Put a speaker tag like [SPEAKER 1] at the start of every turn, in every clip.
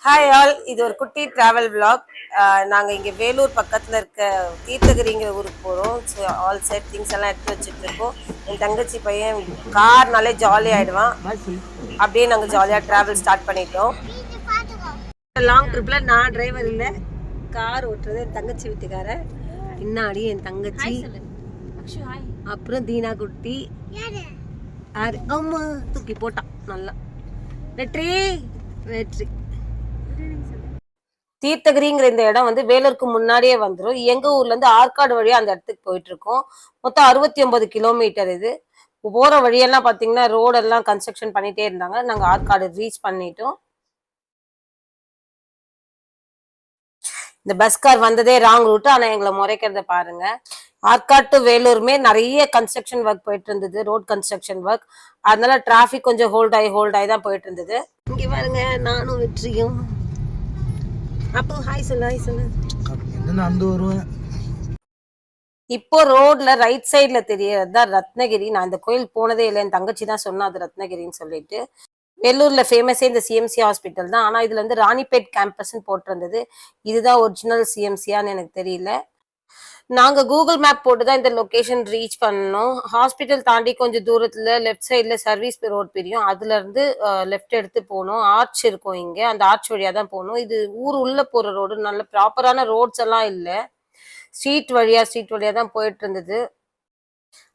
[SPEAKER 1] Hi all, இது ஒரு குட்டி டிராவல் விளாக். நாங்கள் இங்கே வேலூர் பக்கத்தில் இருக்க தீர்த்தகிரிங்கிற ஊருக்கு போகிறோம். ஸோ ஆல் செட் திங்ஸ் எல்லாம் எடுத்து வச்சுட்டு இருக்கோம். என் தங்கச்சி பையன் கார்னாலே ஜாலி ஆகிடுவான். அப்படியே நாங்கள் ஜாலியாக ட்ராவல் ஸ்டார்ட் பண்ணிட்டோம். லாங் ட்ரிப்பில் நான் டிரைவர் இல்லை, கார் ஓட்டுறது என் தங்கச்சி வீட்டுக்காரன். பின்னாடி என் தங்கச்சி, அப்புறம் தீனா குட்டி. அம்மா தூக்கி போட்டான் நல்லா. வெற்றி வெற்றி. தீர்த்தகிரிங்கிற இந்த இடம் வந்து வேலூருக்கு முன்னாடியே வந்துடும். எங்க ஊர்ல இருந்து ஆற்காடு வழியா அந்த இடத்துக்கு போயிட்டு இருக்கோம். மொத்தம் 69 கிலோமீட்டர். இது போற வழியெல்லாம் பாத்தீங்கன்னா ரோடெல்லாம் கன்ஸ்ட்ரக்ஷன் பண்ணிட்டே இருந்தாங்க. நாங்க ஆற்காடு ரீச் பண்ணிட்டோம். இந்த பஸ் கார் வந்ததே ராங் ரூட், ஆனா எங்களை முறைக்கிறத பாருங்க. ஆற்காடு டு வேலூருமே நிறைய கன்ஸ்ட்ரக்ஷன் ஒர்க் போயிட்டு இருந்தது, ரோட் கன்ஸ்ட்ரக்ஷன் ஒர்க். அதனால டிராபிக் கொஞ்சம் ஹோல்ட் ஆகி தான் போயிட்டு இருந்தது. இங்க பாருங்க, நானும் வெற்றியும். அப்போ ஹாய் சொல்லு, ஹாய் சொல்லு. நடந்து வருவேன். இப்போ ரோட்ல ரைட் சைட்ல தெரியறதுதான் ரத்னகிரி. நான் இந்த கோயில் போனதே இல்லை, என் தங்கச்சி தான் சொன்னா அது ரத்னகிரின்னு சொல்லிட்டு. வேலூர்ல ஃபேமஸே இந்த சிஎம்சி ஹாஸ்பிட்டல் தான். ஆனா இதுல வந்து ராணிப்பேட் கேம்பஸ்ன்னு போட்டிருந்தது. இதுதான் ஒரிஜினல் சிஎம்சியான்னு எனக்கு தெரியல. நாங்க கூகுள் மேப் போட்டு தான் இந்த லொகேஷன் ரீச் பண்ணோம். ஹாஸ்பிட்டல் தாண்டி கொஞ்சம் தூரத்துல லெஃப்ட் சைட்ல சர்வீஸ் ரோட் பிரியும். அதுல இருந்து லெஃப்ட் எடுத்து போகணும். ஆர்ச் இருக்கும் இங்க, அந்த ஆர்ச் வழியா தான் போகணும். இது ஊர் உள்ள போற ரோடு, நல்ல ப்ராப்பரான ரோட்ஸ் எல்லாம் இல்ல. ஸ்ட்ரீட் வழியா தான் போயிட்டு இருந்தது.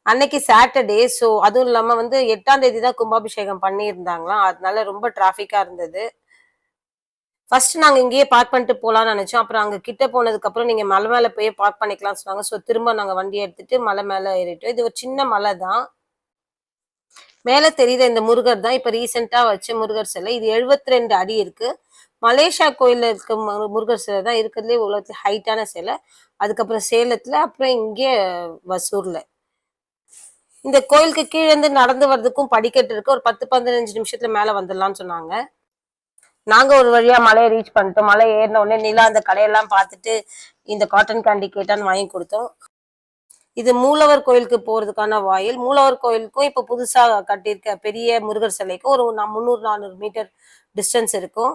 [SPEAKER 1] அன்னைக்கு சாட்டர்டே, ஸோ அதுவும் இல்லாம வந்து 8ஆம் தேதி தான் கும்பாபிஷேகம் பண்ணியிருந்தாங்களாம். அதனால ரொம்ப டிராஃபிக்கா இருந்தது. ஃபர்ஸ்ட் நாங்க இங்கேயே பார்க் பண்ணிட்டு போலாம்னு நினைச்சோம். அப்புறம் அங்க கிட்ட போனதுக்கு அப்புறம் நீங்க மலை மேல போய் பார்க் பண்ணிக்கலாம்னு சொன்னாங்க. ஸோ திரும்ப நாங்க வண்டி எடுத்துட்டு மலை மேல ஏறிட்டோம். இது ஒரு சின்ன மலை தான். மேல தெரியுத இந்த முருகர் தான் இப்ப ரீசெண்டா வச்ச முருகர் சிலை. இது 72 அடி இருக்கு. மலேசியா கோயில்ல இருக்க முருகர் சிலை தான் இருக்கிறதுலே உலகத்துல ஹைட்டான சிலை. அதுக்கப்புறம் சேலத்துல, அப்புறம் இங்கே வசூர்ல. இந்த கோயிலுக்கு கீழே இருந்து நடந்து வர்றதுக்கும் படிக்கட்டு இருக்கு. ஒரு 10-15 நிமிஷத்துல மேல வந்துடலாம்னு சொன்னாங்க. நாங்க ஒரு வழியா மலையை ரீச் பண்ணிட்டோம். மலை ஏறின உடனே நிலா அந்த கடையெல்லாம் பார்த்துட்டு இந்த காட்டன் கேண்டி கேட்டான்னு வாங்கி கொடுத்தோம். இது மூலவர் கோயிலுக்கு போறதுக்கான வாயில். மூலவர் கோயிலுக்கும் இப்ப புதுசா கட்டியிருக்க பெரிய முருகர் சிலைக்கும் ஒரு 300-400 மீட்டர் டிஸ்டன்ஸ் இருக்கும்.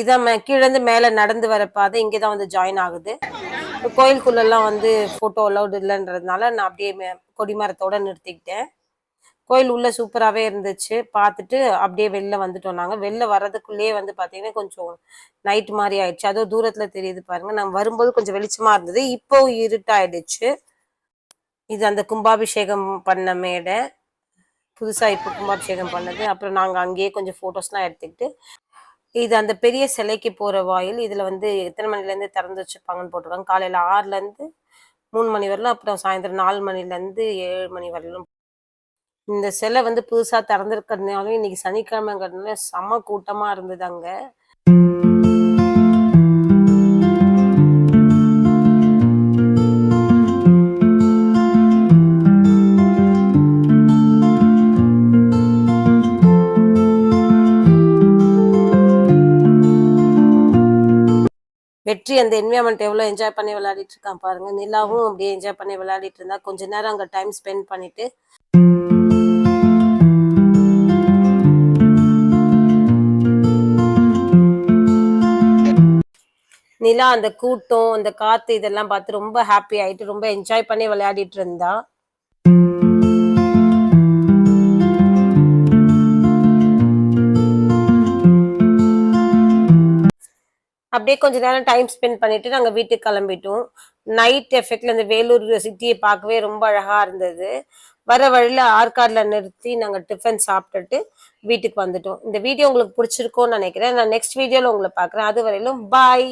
[SPEAKER 1] இதான் கீழே இருந்து மேல நடந்து வர பாதை. இங்கேதான் வந்து ஜாயின் ஆகுது. கோயிலுக்குள்ள எல்லாம் வந்து போட்டோ அலௌட் இல்லைன்றதுனால நான் அப்படியே கொடிமரத்தோட நிறுத்திக்கிட்டேன். கோயில் உள்ள சூப்பராகவே இருந்துச்சு. பார்த்துட்டு அப்படியே வெளில வந்துட்டோம். நாங்கள் வெளில வர்றதுக்குள்ளேயே வந்து பார்த்தீங்கன்னா கொஞ்சம் நைட் மாதிரி ஆயிடுச்சு. அதோ தூரத்தில் தெரியுது பாருங்க. நாங்கள் வரும்போது கொஞ்சம் வெளிச்சமாக இருந்தது, இப்போ இருட்டாயிடுச்சு. இது அந்த கும்பாபிஷேகம் பண்ண மேடை, புதுசாக இப்போ கும்பாபிஷேகம் பண்ணது. அப்புறம் நாங்கள் அங்கேயே கொஞ்சம் ஃபோட்டோஸ்லாம் எடுத்துக்கிட்டு, இது அந்த பெரிய சிலைக்கு போகிற வாயில். இதில் வந்து எத்தனை மணிலேருந்து திறந்து வச்சுருப்பாங்கன்னு போட்டிருக்காங்க. காலையில் 6லேருந்து 3 மணி வரலும், அப்புறம் சாயந்தரம் 4 மணிலேருந்து 7 மணி வரலும். இந்த சிலை வந்து புதுசா திறந்திருக்கிறதுனாலும் இன்னைக்கு சனிக்கிழமைங்கிறதுனால செம கூட்டமா இருந்தது அங்க. வெற்றி அந்த என்விரான்மெண்ட் எவ்வளவு என்ஜாய் பண்ணி விளையாடிட்டு இருக்கான் பாருங்க. நிலாவும் அப்படியே என்ஜாய் பண்ணி விளையாடிட்டு இருந்தா. கொஞ்ச நேரம் அங்க டைம் ஸ்பெண்ட் பண்ணிட்டு நிலா அந்த கூட்டம், அந்த காத்து இதெல்லாம் பார்த்து ரொம்ப ஹாப்பி ஆயிட்டு ரொம்ப என்ஜாய் பண்ணி விளையாடிட்டு இருந்தா. அப்படியே கொஞ்ச நேரம் டைம் ஸ்பெண்ட் பண்ணிட்டு நாங்க வீட்டுக்கு கிளம்பிட்டோம். நைட் எஃபெக்ட்ல இந்த வேலூர் சிட்டியை பார்க்கவே ரொம்ப அழகா இருந்தது. வர வழியில ஆற்காடுல நிறுத்தி நாங்க டிஃபன் சாப்பிட்டுட்டு வீட்டுக்கு வந்துட்டோம். இந்த வீடியோ உங்களுக்கு பிடிச்சிருக்கோன்னு நினைக்கிறேன். நான் நெக்ஸ்ட் வீடியோல உங்களை பாக்குறேன். அது வரையிலும் பாய்.